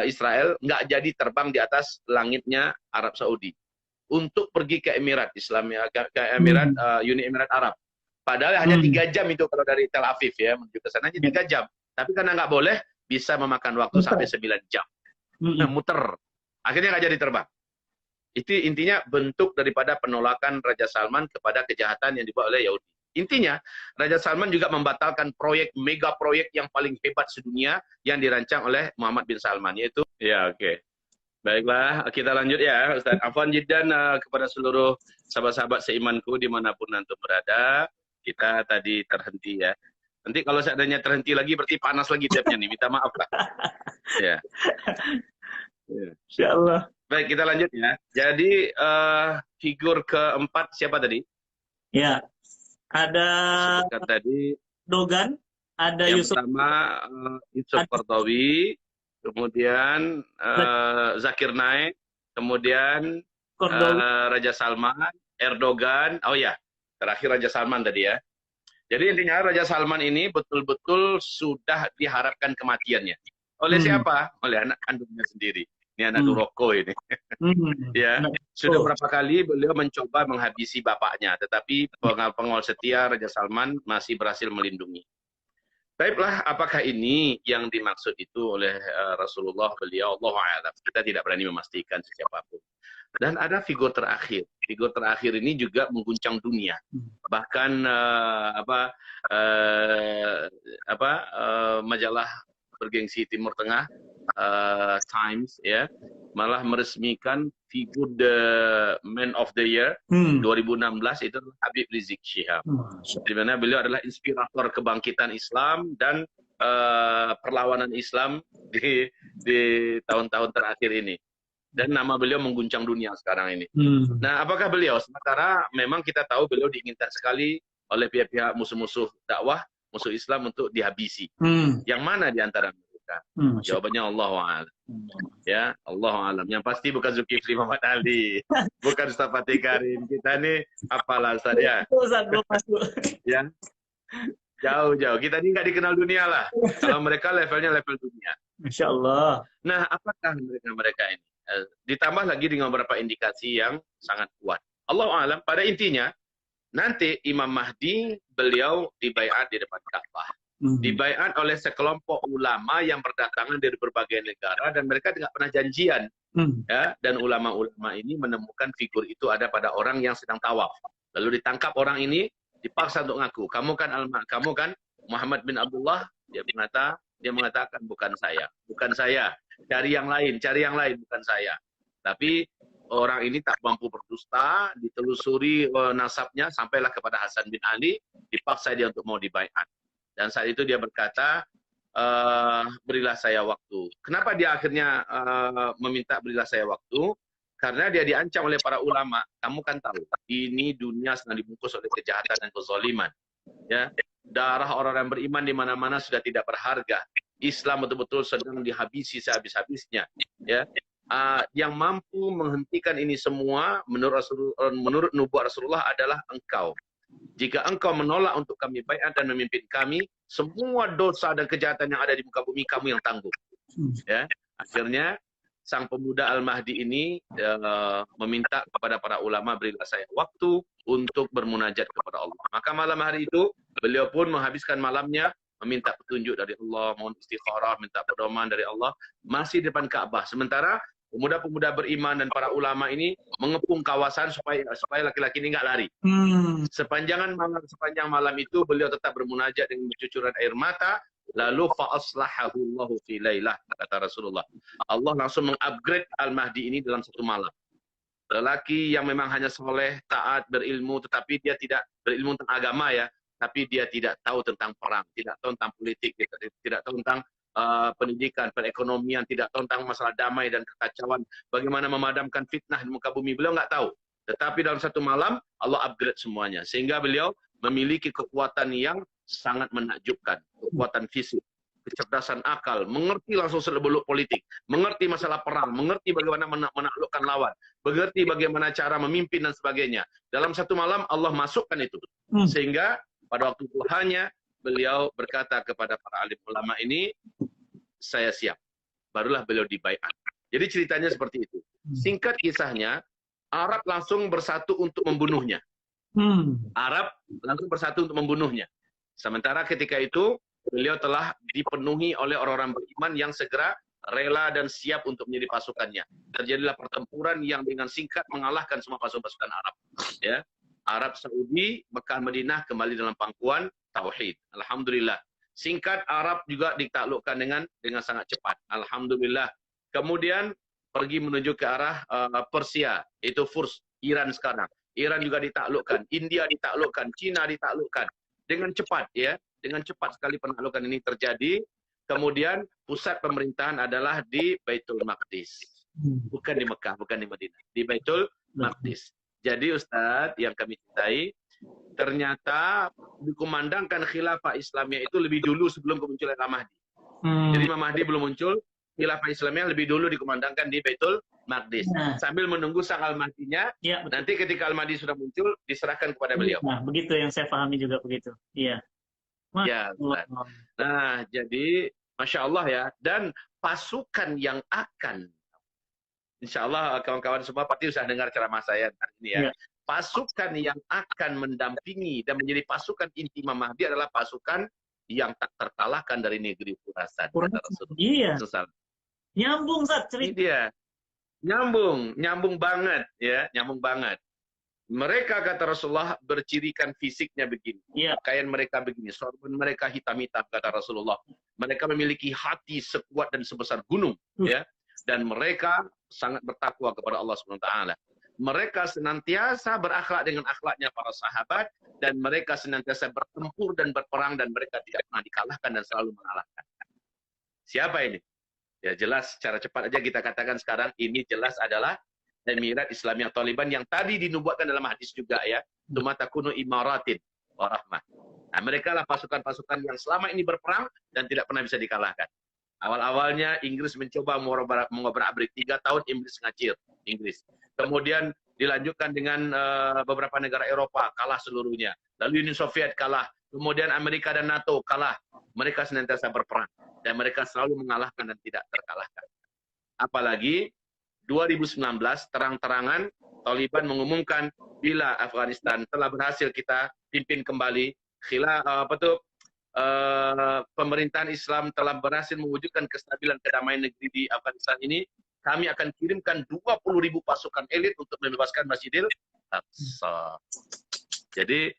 Israel nggak jadi terbang di atas langitnya Arab Saudi untuk pergi ke Emirat Islam, ke Emirat Uni Emirat Arab. Padahal hanya 3 jam itu kalau dari Tel Aviv ya menuju ke sana, hanya 3 jam. Tapi karena nggak boleh, bisa memakan waktu sampai 9 jam. Muter. Akhirnya nggak jadi terbang. Itu intinya bentuk daripada penolakan Raja Salman kepada kejahatan yang dibuat oleh Yahudi. Intinya, Raja Salman juga membatalkan mega proyek yang paling hebat sedunia yang dirancang oleh Muhammad bin Salman, yaitu, ya oke. Baiklah, kita lanjut ya, Ustaz. Afwan jiddan kepada seluruh sahabat-sahabat seimanku dimanapun antum berada. Kita tadi terhenti ya. Nanti kalau seandainya terhenti lagi, berarti panas lagi tiapnya nih. Minta maaf lah. Ya. Insyaallah. Baik, kita lanjut ya. Jadi, figur keempat siapa tadi? Ya. Ada tadi Dogan, ada yang Yusuf. Pertama Yusuf Qaradawi, kemudian Zakir Naik, kemudian Raja Salman, Erdogan, oh ya, terakhir Raja Salman tadi ya. Jadi intinya Raja Salman ini betul-betul sudah diharapkan kematiannya. Oleh siapa? Oleh anak kandungnya sendiri. Ini anak Duroko ini. Ya, sudah berapa kali beliau mencoba menghabisi bapaknya, tetapi pengawal setia Raja Salman masih berhasil melindungi. Baiklah, apakah ini yang dimaksud itu oleh Rasulullah beliau? Allahu a'lam. Kita tidak berani memastikan siapapun. Dan ada figur terakhir. Figur terakhir ini juga mengguncang dunia. Bahkan majalah bergengsi Timur Tengah, Times, ya, malah meresmikan figur the Man of the Year 2016 itu Habib Rizik Syihab. Di mana beliau adalah inspirator kebangkitan Islam dan perlawanan Islam di tahun-tahun terakhir ini. Dan nama beliau mengguncang dunia sekarang ini. Nah, apakah beliau? Sementara memang kita tahu beliau diinginkan sekali oleh pihak-pihak musuh-musuh dakwah, musuh Islam untuk dihabisi. Yang mana di antara mereka? Jawabannya Allahu a'lam. Ya, Allahu a'lam. Yang pasti bukan Zulkifli Muhammad Ali, bukan Ustaz Fatih Karim. Kita ini apalah Ustaz ya. Ya. Jauh-jauh. Kita ini nggak dikenal dunia lah. Kalau mereka levelnya level dunia. Insya Allah. Nah, apakah mereka ini? Ditambah lagi dengan beberapa indikasi yang sangat kuat. Allahu a'lam, pada intinya nanti Imam Mahdi beliau dibaiat di depan Ka'bah. Dibaiat oleh sekelompok ulama yang berdatangan dari berbagai negara dan mereka tidak pernah janjian. Ya, dan ulama-ulama ini menemukan figur itu ada pada orang yang sedang tawaf. Lalu ditangkap orang ini, dipaksa untuk ngaku. Kamu kan Muhammad bin Abdullah? Dia mengatakan bukan saya. Cari yang lain, bukan saya. Tapi orang ini tak mampu berdusta, ditelusuri nasabnya, sampailah kepada Hasan bin Ali, dipaksa dia untuk mau dibaiat. Dan saat itu dia berkata, berilah saya waktu. Kenapa dia akhirnya meminta berilah saya waktu? Karena dia diancam oleh para ulama. Kamu kan tahu, ini dunia sedang dibungkus oleh kejahatan dan kezaliman. Ya, darah orang yang beriman di mana-mana sudah tidak berharga. Islam betul-betul sedang dihabisi sehabis-habisnya. Ya, yang mampu menghentikan ini semua menurut nubuat Rasulullah adalah engkau. Jika engkau menolak untuk kami baiat dan memimpin kami, semua dosa dan kejahatan yang ada di muka bumi kamu yang tanggung. Ya, akhirnya sang pemuda Al-Mahdi ini meminta kepada para ulama, berilah saya waktu untuk bermunajat kepada Allah. Maka malam hari itu beliau pun menghabiskan malamnya meminta petunjuk dari Allah, mohon istikharah, minta pedoman dari Allah, masih di depan Ka'bah. Sementara pemuda-pemuda beriman dan para ulama ini mengepung kawasan supaya laki-laki ini nggak lari. Sepanjang malam itu beliau tetap bermunajat dengan bercucuran air mata. Lalu fa'aslahahu Allahu fi lailah, kata Rasulullah. Allah langsung mengupgrade Al-Mahdi ini dalam satu malam. Lelaki yang memang hanya soleh, taat, berilmu, tetapi dia tidak berilmu tentang agama ya, tapi dia tidak tahu tentang perang, tidak tahu tentang politik, tidak tahu tentang pendidikan, perekonomian, tidak tahu tentang masalah damai dan kekacauan, bagaimana memadamkan fitnah di muka bumi, beliau nggak tahu. Tetapi dalam satu malam, Allah upgrade semuanya. Sehingga beliau memiliki kekuatan yang sangat menakjubkan, kekuatan fisik, kecerdasan akal, mengerti langsung seluk-beluk politik, mengerti masalah perang, mengerti bagaimana menaklukkan lawan, mengerti bagaimana cara memimpin dan sebagainya. Dalam satu malam Allah masukkan itu. Sehingga pada waktu Tuhannya beliau berkata kepada para alim ulama ini, saya siap. Barulah beliau dibaiat. Jadi ceritanya seperti itu. Singkat kisahnya, Arab langsung bersatu untuk membunuhnya. Arab langsung bersatu untuk membunuhnya. Sementara ketika itu beliau telah dipenuhi oleh orang-orang beriman yang segera rela dan siap untuk menjadi pasukannya. Terjadilah pertempuran yang dengan singkat mengalahkan semua pasukan Arab. Ya, Arab Saudi, Mekah, Madinah kembali dalam pangkuan tauhid. Alhamdulillah. Singkat, Arab juga ditaklukkan dengan sangat cepat. Alhamdulillah. Kemudian pergi menuju ke arah Persia, itu Furs, Iran sekarang. Iran juga ditaklukkan, India ditaklukkan, Cina ditaklukkan. Dengan cepat ya, dengan cepat sekali penaklukan ini terjadi. Kemudian pusat pemerintahan adalah di Baitul Maqdis. Bukan di Mekah, bukan di Madinah, di Baitul Maqdis. Jadi Ustadz yang kami cintai, ternyata dikumandangkan khilafah Islamiyah itu lebih dulu sebelum kemunculan Imam Mahdi. Jadi Imam Mahdi belum muncul, khilafah Islamiyah lebih dulu dikumandangkan di Baitul Maqdis. Nah, Sambil menunggu sang Al-Mahdinya, ya, betul. nanti ketika Al-Mahdi sudah muncul, diserahkan kepada beliau. Nah, begitu yang saya pahami juga begitu. Iya. Ya, Ustaz. Nah, jadi Masya Allah ya. Dan pasukan yang akan, insya Allah kawan-kawan semua pasti sudah dengar ceramah saya hari ini ya. Iya. Pasukan yang akan mendampingi dan menjadi pasukan inti Imam Mahdi adalah pasukan yang tak terkalahkan dari negeri Khurasan. Iya. Sesal. Nyambung, Zat, Ini cerita. dia. Nyambung banget ya, nyambung banget. Mereka kata Rasulullah bercirikan fisiknya begini, pakaian mereka begini, sorban mereka hitam-hitam kata Rasulullah. Mereka memiliki hati sekuat dan sebesar gunung, ya. Dan mereka sangat bertakwa kepada Allah SWT. Mereka senantiasa berakhlak dengan akhlaknya para sahabat, dan mereka senantiasa bertempur dan berperang, dan mereka tidak pernah dikalahkan dan selalu mengalahkan. Siapa ini? Ya jelas, secara cepat aja kita katakan sekarang, ini jelas adalah Emirat Islamiyah Taliban yang tadi dinubuatkan dalam hadis juga ya. Tumatakunu imaratin warahmah. Nah, mereka lah pasukan-pasukan yang selama ini berperang dan tidak pernah bisa dikalahkan. Awal-awalnya Inggris mencoba mengobrak-abrik 3 tahun Inggris. Kemudian dilanjutkan dengan beberapa negara Eropa kalah seluruhnya. Lalu Uni Soviet kalah. Kemudian Amerika dan NATO kalah. Mereka senantiasa berperang dan mereka selalu mengalahkan dan tidak terkalahkan. Apalagi 2019 terang-terangan Taliban mengumumkan bila Afghanistan telah berhasil kita pimpin kembali, pemerintahan Islam telah berhasil mewujudkan kestabilan kedamaian negeri di Afghanistan ini, kami akan kirimkan 20.000 pasukan elit untuk membebaskan Masjidil Aqsa. Jadi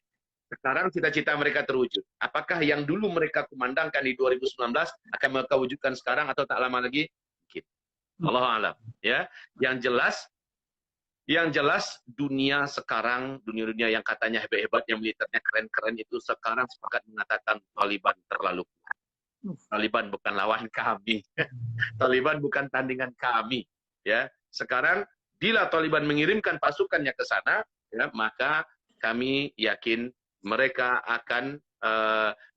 sekarang cita-cita mereka terwujud. Apakah yang dulu mereka kumandangkan di 2019 akan mereka wujudkan sekarang atau tak lama lagi? Allah alam, ya. Yang jelas dunia sekarang, dunia yang katanya hebat-hebat, yang militernya keren-keren itu sekarang sepakat mengatakan Taliban terlalu kuat. Taliban bukan lawan kami. Taliban bukan tandingan kami, ya. Sekarang bila Taliban mengirimkan pasukannya ke sana, ya, maka kami yakin mereka akan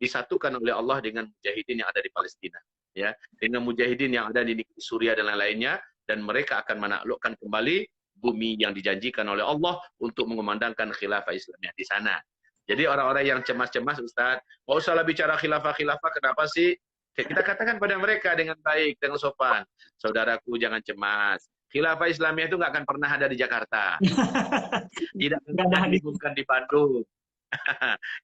disatukan oleh Allah dengan mujahidin yang ada di Palestina. Ya, dengan mujahidin yang ada di negeri Suriah dan lain-lainnya, dan mereka akan menaklukkan kembali bumi yang dijanjikan oleh Allah untuk mengumandangkan khilafah Islamiyah di sana. Jadi orang-orang yang cemas-cemas, Ustaz, nggak usahlah bicara khilafah, kenapa sih? Kita katakan pada mereka dengan baik, dengan sopan, saudaraku jangan cemas. Khilafah Islamiyah itu nggak akan pernah ada di Jakarta, tidak akan diumumkan di Bandung.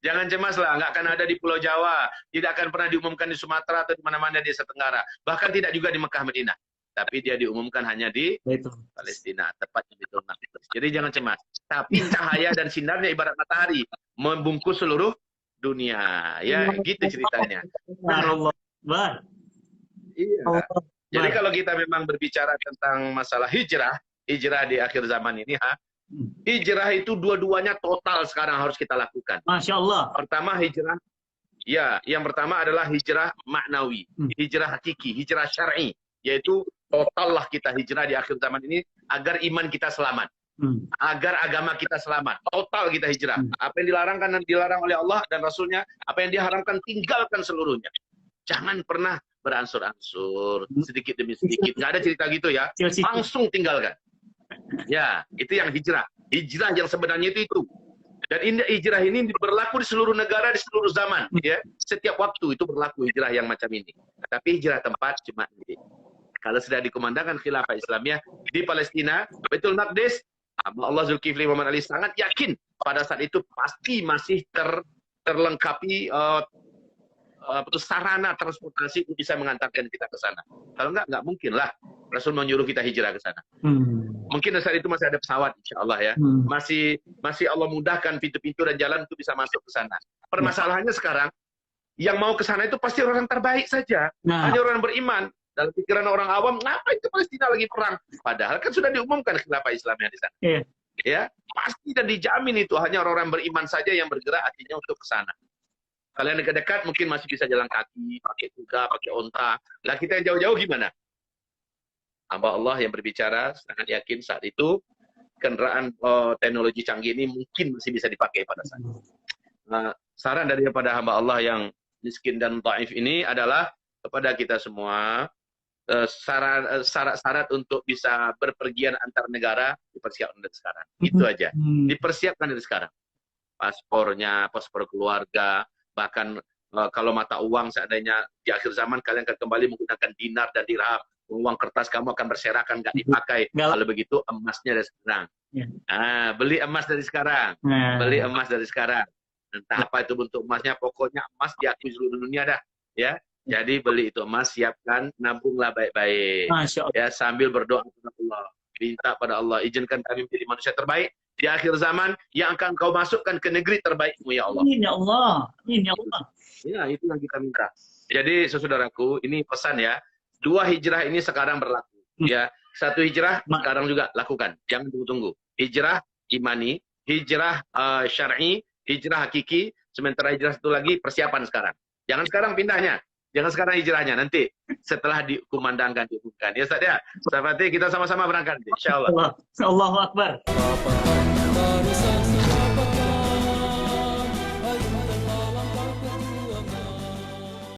Jangan cemas lah, nggak akan ada di Pulau Jawa, tidak akan pernah diumumkan di Sumatera atau di mana-mana di Asia Tenggara, bahkan tidak juga di Mekah Madinah, tapi dia diumumkan hanya di Palestina, tepatnya di Turki. Jadi jangan cemas. Tapi cahaya dan sinarnya ibarat matahari, membungkus seluruh dunia. Ya, gitu ceritanya. Iya. Jadi kalau kita memang berbicara tentang masalah hijrah di akhir zaman ini, hijrah itu dua-duanya total sekarang harus kita lakukan. Masya Allah. Pertama hijrah, ya, yang pertama adalah hijrah maknawi, hijrah hakiki, hijrah syar'i, yaitu total lah kita hijrah di akhir zaman ini agar iman kita selamat, agar agama kita selamat, total kita hijrah. Apa yang dilarang oleh Allah dan Rasulnya, apa yang diharamkan tinggalkan seluruhnya. Jangan pernah beransur-ansur, sedikit demi sedikit, nggak ada cerita gitu ya, langsung tinggalkan. Ya, itu yang hijrah. Hijrah yang sebenarnya itu. Dan hijrah ini berlaku di seluruh negara, di seluruh zaman. Ya, setiap waktu itu berlaku hijrah yang macam ini. Tapi hijrah tempat cuma ini. Kalau sudah dikumandangkan khilafah Islamiyah di Palestina, Baitul Maqdis, Allah Zulkifli Muhammad Ali sangat yakin pada saat itu pasti masih terlengkapi sarana transportasi untuk bisa mengantarkan kita ke sana. Kalau nggak mungkin lah Rasul menyuruh kita hijrah ke sana. Mungkin saat itu masih ada pesawat, insya Allah ya. Masih Allah mudahkan pintu-pintu dan jalan untuk bisa masuk ke sana. Permasalahannya sekarang, yang mau ke sana itu pasti orang terbaik saja. Hanya orang beriman. Dalam pikiran orang awam, ngapain ke Palestina lagi perang? Padahal kan sudah diumumkan khilafah Islamiyah di sana. Ya, pasti dan dijamin itu hanya orang-orang beriman saja yang bergerak akhirnya untuk ke sana. Kalian dekat-dekat mungkin masih bisa jalan kaki, pakai kuda, pakai onta. Lah kita yang jauh-jauh gimana? Hamba Allah yang berbicara sangat yakin saat itu kendaraan teknologi canggih ini mungkin masih bisa dipakai pada saat itu. Saran daripada hamba Allah yang miskin dan dhaif ini adalah kepada kita semua, syarat-syarat untuk bisa berpergian antar negara dipersiapkan dari sekarang. Itu aja. Dipersiapkan dari sekarang. Paspornya, paspor keluarga, bahkan kalau mata uang seandainya di akhir zaman kalian akan kembali menggunakan dinar dan dirham, uang kertas kamu akan berserakan, nggak dipakai. Kalau begitu emasnya dari sekarang. Beli emas dari sekarang. Beli emas dari sekarang. Entah apa itu bentuk emasnya, pokoknya emas diakui seluruh dunia dah. Ya, jadi beli itu emas, siapkan, nabunglah baik-baik. Ya, sambil berdoa kepada Allah, minta pada Allah, izinkan kami menjadi manusia terbaik di akhir zaman yang akan kau masukkan ke negeri terbaikmu ya Allah. Amin ya Allah. Amin ya Allah. Ya, itu yang kita minta. Jadi saudaraku, ini pesan ya. 2 hijrah ini sekarang berlaku. Ya, 1 hijrah sekarang juga lakukan. Jangan tunggu-tunggu. Hijrah imani, hijrah syar'i, hijrah hakiki. Sementara hijrah satu lagi persiapan sekarang. Jangan sekarang pindahnya. Jangan sekarang hijrahnya. Nanti setelah dikumandangkan, diumumkan. Ya Ustaz ya. Sahabat, kita sama-sama berangkat. Insya Allah. Allahu Akbar.